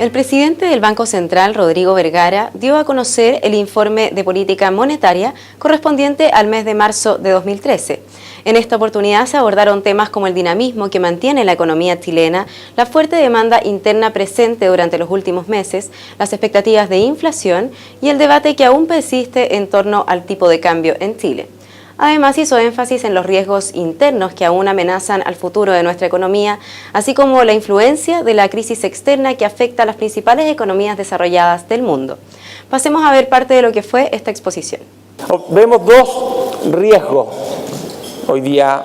El presidente del Banco Central, Rodrigo Vergara, dio a conocer el informe de política monetaria correspondiente al mes de marzo de 2013. En esta oportunidad se abordaron temas como el dinamismo que mantiene la economía chilena, la fuerte demanda interna presente durante los últimos meses, las expectativas de inflación y el debate que aún persiste en torno al tipo de cambio en Chile. Además, hizo énfasis en los riesgos internos que aún amenazan al futuro de nuestra economía, así como la influencia de la crisis externa que afecta a las principales economías desarrolladas del mundo. Pasemos a ver parte de lo que fue esta exposición. Vemos dos riesgos hoy día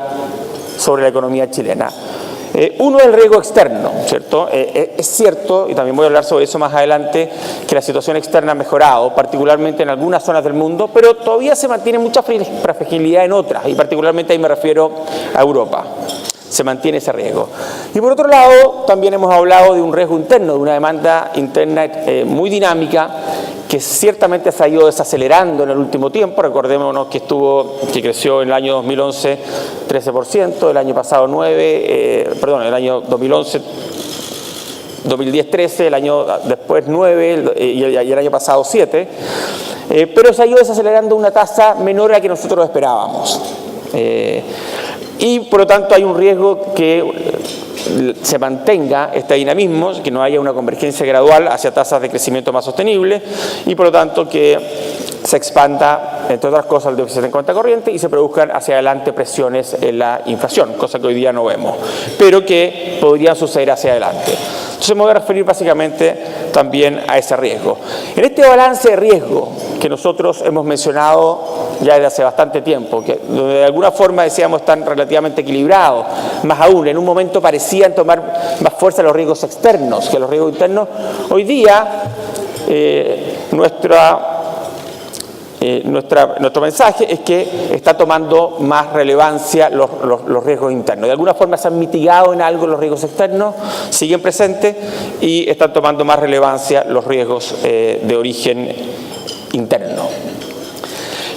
sobre la economía chilena. Uno es el riesgo externo, ¿cierto? Es cierto, y también voy a hablar sobre eso más adelante, que la situación externa ha mejorado, particularmente en algunas zonas del mundo, pero todavía se mantiene mucha fragilidad en otras, y particularmente ahí me refiero a Europa. Se mantiene ese riesgo. Y por otro lado, también hemos hablado de un riesgo interno, de una demanda interna muy dinámica, que ciertamente se ha ido desacelerando en el último tiempo. Recordémonos que creció en el año 2011 13%, el año pasado el año 2011, 2010 13, el año después 9 y el año pasado 7, pero se ha ido desacelerando a una tasa menor a la que nosotros esperábamos. Y por lo tanto hay un riesgo que se mantenga este dinamismo, que no haya una convergencia gradual hacia tasas de crecimiento más sostenibles y por lo tanto que se expanda, entre otras cosas, el déficit en cuenta corriente y se produzcan hacia adelante presiones en la inflación, cosa que hoy día no vemos, pero que podrían suceder hacia adelante. Entonces me voy a referir básicamente también a ese riesgo. En este balance de riesgo que nosotros hemos mencionado ya desde hace bastante tiempo, que de alguna forma decíamos están relativamente equilibrados, más aún, en un momento parecían tomar más fuerza los riesgos externos que los riesgos internos, hoy día nuestro mensaje es que está tomando más relevancia los riesgos internos. De alguna forma se han mitigado en algo los riesgos externos, siguen presentes y están tomando más relevancia los riesgos de origen interno.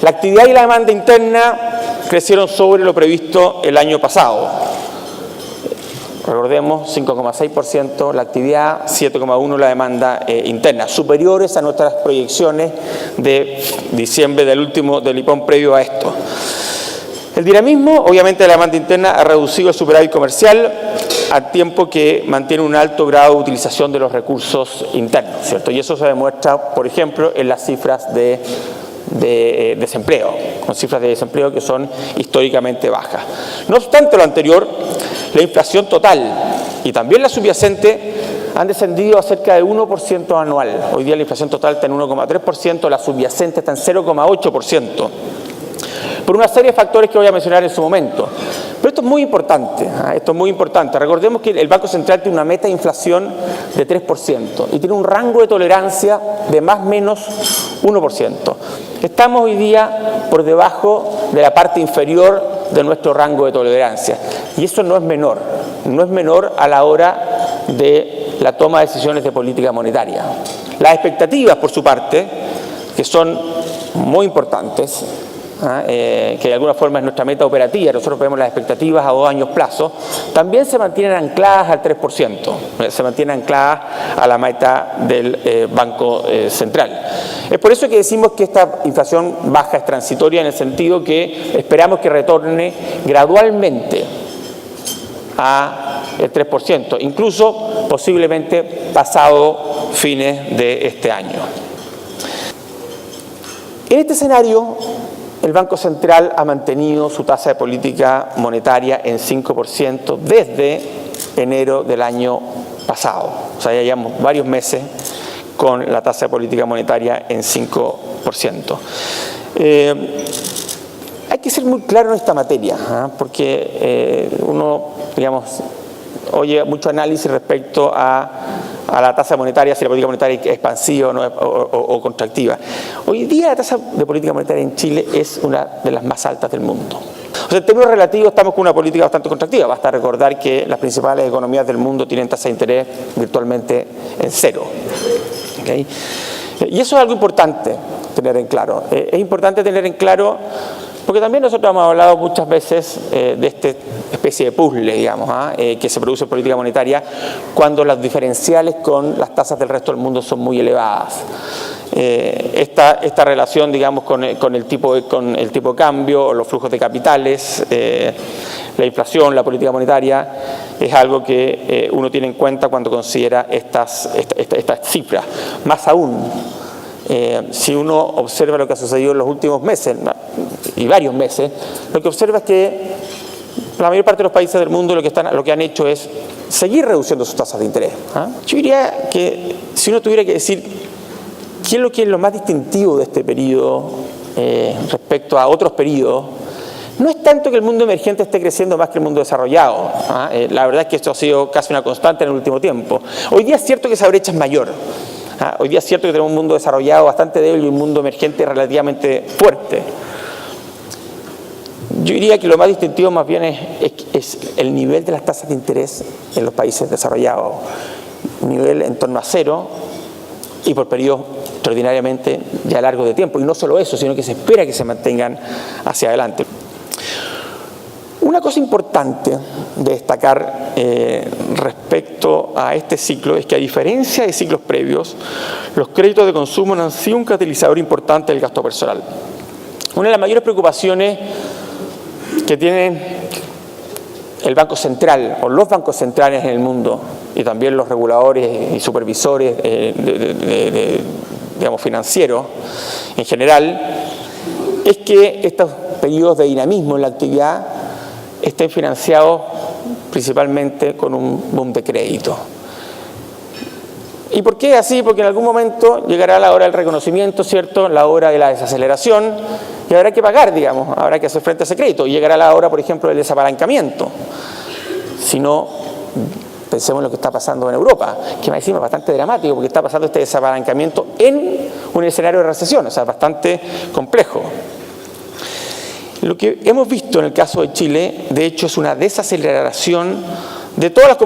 La actividad y la demanda interna crecieron sobre lo previsto el año pasado. Recordemos, 5,6% la actividad, 7,1% la demanda interna, superiores a nuestras proyecciones de diciembre del IPOM previo a esto. El dinamismo, obviamente, de la demanda interna ha reducido el superávit comercial al tiempo que mantiene un alto grado de utilización de los recursos internos, ¿cierto? Y eso se demuestra, por ejemplo, en las cifras de desempleo, con cifras de desempleo que son históricamente bajas. No obstante lo anterior, la inflación total y también la subyacente han descendido a cerca de 1% anual. Hoy día la inflación total está en 1,3%, la subyacente está en 0,8%, por una serie de factores que voy a mencionar en su momento. Pero esto es muy importante, Recordemos que el Banco Central tiene una meta de inflación de 3% y tiene un rango de tolerancia de más o menos 1%. Estamos hoy día por debajo de la parte inferior de nuestro rango de tolerancia. Y eso no es menor a la hora de la toma de decisiones de política monetaria. Las expectativas, por su parte, que son muy importantes, que de alguna forma es nuestra meta operativa, nosotros vemos las expectativas a 2 años plazo, también se mantienen ancladas al 3%, se mantienen ancladas a la meta del Banco Central. Es por eso que decimos que esta inflación baja es transitoria, en el sentido que esperamos que retorne gradualmente al 3%, incluso posiblemente pasado fines de este año. En este escenario, el Banco Central ha mantenido su tasa de política monetaria en 5% desde enero del año pasado. O sea, ya llevamos varios meses con la tasa de política monetaria en 5%. Hay que ser muy claro en esta materia, porque uno, oye mucho análisis respecto a la tasa monetaria, si la política monetaria es expansiva o contractiva. Hoy día la tasa de política monetaria en Chile es una de las más altas del mundo. O sea, en términos relativos estamos con una política bastante contractiva. Basta recordar que las principales economías del mundo tienen tasa de interés virtualmente en cero. ¿Okay? Y eso es algo importante tener en claro. Es importante tener en claro Porque también nosotros hemos hablado muchas veces de esta especie de puzzle, digamos, que se produce en política monetaria cuando las diferenciales con las tasas del resto del mundo son muy elevadas. Esta relación, digamos, con el tipo de cambio, o los flujos de capitales, la inflación, la política monetaria, es algo que uno tiene en cuenta cuando considera estas cifras. Más aún, si uno observa lo que ha sucedido en los últimos meses, y varios meses, lo que observa es que la mayor parte de los países del mundo lo que han hecho es seguir reduciendo sus tasas de interés. Yo diría que si uno tuviera que decir qué es lo más distintivo de este periodo respecto a otros periodos, no es tanto que el mundo emergente esté creciendo más que el mundo desarrollado. La verdad es que esto ha sido casi una constante en el último tiempo. Hoy día es cierto que esa brecha es mayor. Hoy día es cierto que tenemos un mundo desarrollado bastante débil y un mundo emergente relativamente fuerte. Yo diría que lo más distintivo más bien es el nivel de las tasas de interés en los países desarrollados. Un nivel en torno a cero y por periodos extraordinariamente ya largos de tiempo. Y no solo eso, sino que se espera que se mantengan hacia adelante. Una cosa importante de destacar respecto a este ciclo es que, a diferencia de ciclos previos, los créditos de consumo no han sido un catalizador importante del gasto personal. Una de las mayores preocupaciones que tienen el Banco Central o los bancos centrales en el mundo y también los reguladores y supervisores digamos, financieros en general, es que estos periodos de dinamismo en la actividad estén financiados principalmente con un boom de crédito. ¿Y por qué así? Porque en algún momento llegará la hora del reconocimiento, ¿cierto? La hora de la desaceleración, y habrá que pagar, digamos, habrá que hacer frente a ese crédito. Y llegará la hora, por ejemplo, del desapalancamiento. Si no, pensemos en lo que está pasando en Europa, que me decimos bastante dramático, porque está pasando este desapalancamiento en un escenario de recesión, o sea, bastante complejo. Lo que hemos visto en el caso de Chile, de hecho, es una desaceleración de todas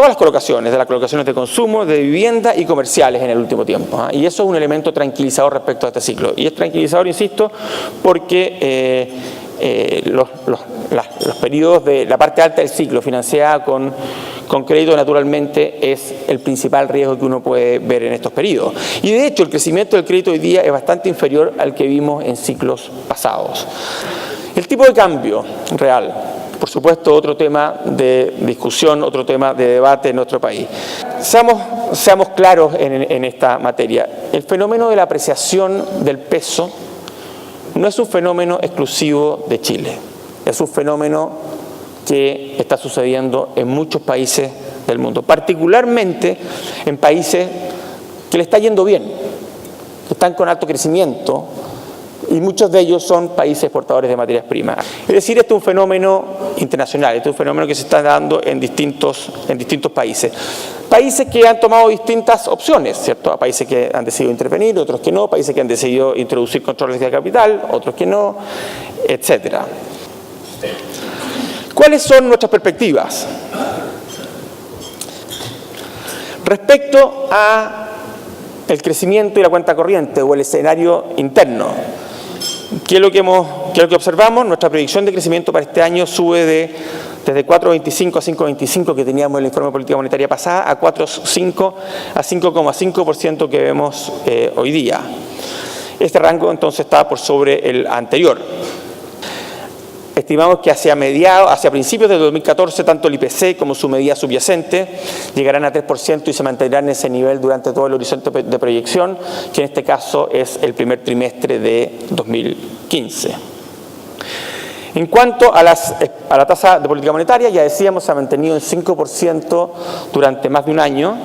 las colocaciones, de las colocaciones de consumo, de vivienda y comerciales en el último tiempo. Y eso es un elemento tranquilizador respecto a este ciclo. Y es tranquilizador, insisto, porque los periodos de la parte alta del ciclo financiada con crédito, naturalmente, es el principal riesgo que uno puede ver en estos periodos. Y de hecho, el crecimiento del crédito hoy día es bastante inferior al que vimos en ciclos pasados. El tipo de cambio real, por supuesto, otro tema de discusión, otro tema de debate en nuestro país. Seamos claros en esta materia. El fenómeno de la apreciación del peso no es un fenómeno exclusivo de Chile. Es un fenómeno que está sucediendo en muchos países del mundo, particularmente en países que le está yendo bien, que están con alto crecimiento, y muchos de ellos son países exportadores de materias primas. Es decir, este es un fenómeno internacional, este es un fenómeno que se está dando en distintos países. Países que han tomado distintas opciones, ¿cierto? Países que han decidido intervenir, otros que no, países que han decidido introducir controles de capital, otros que no, etcétera. ¿Cuáles son nuestras perspectivas? Respecto a el crecimiento y la cuenta corriente o el escenario interno, ¿qué es lo que observamos? Nuestra predicción de crecimiento para este año sube desde 4,25 a 5,25 que teníamos en el informe de política monetaria pasada a 4,5 a 5,5% que vemos hoy día. Este rango entonces está por sobre el anterior. Estimamos que hacia principios de 2014, tanto el IPC como su medida subyacente llegarán a 3% y se mantendrán en ese nivel durante todo el horizonte de proyección, que en este caso es el primer trimestre de 2015. En cuanto a la tasa de política monetaria, ya decíamos, se ha mantenido en 5% durante más de un año.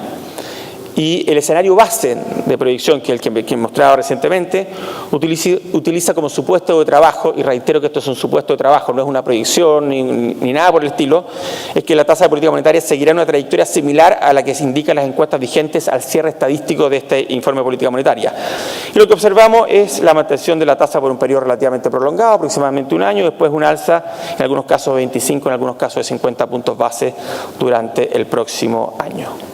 Y el escenario base de proyección, que es el que mostraba recientemente, utiliza como supuesto de trabajo, y reitero que esto es un supuesto de trabajo, no es una proyección ni nada por el estilo, es que la tasa de política monetaria seguirá una trayectoria similar a la que se indican las encuestas vigentes al cierre estadístico de este informe de política monetaria. Y lo que observamos es la mantención de la tasa por un periodo relativamente prolongado, aproximadamente un año, después un alza, en algunos casos de 25, en algunos casos de 50 puntos base durante el próximo año.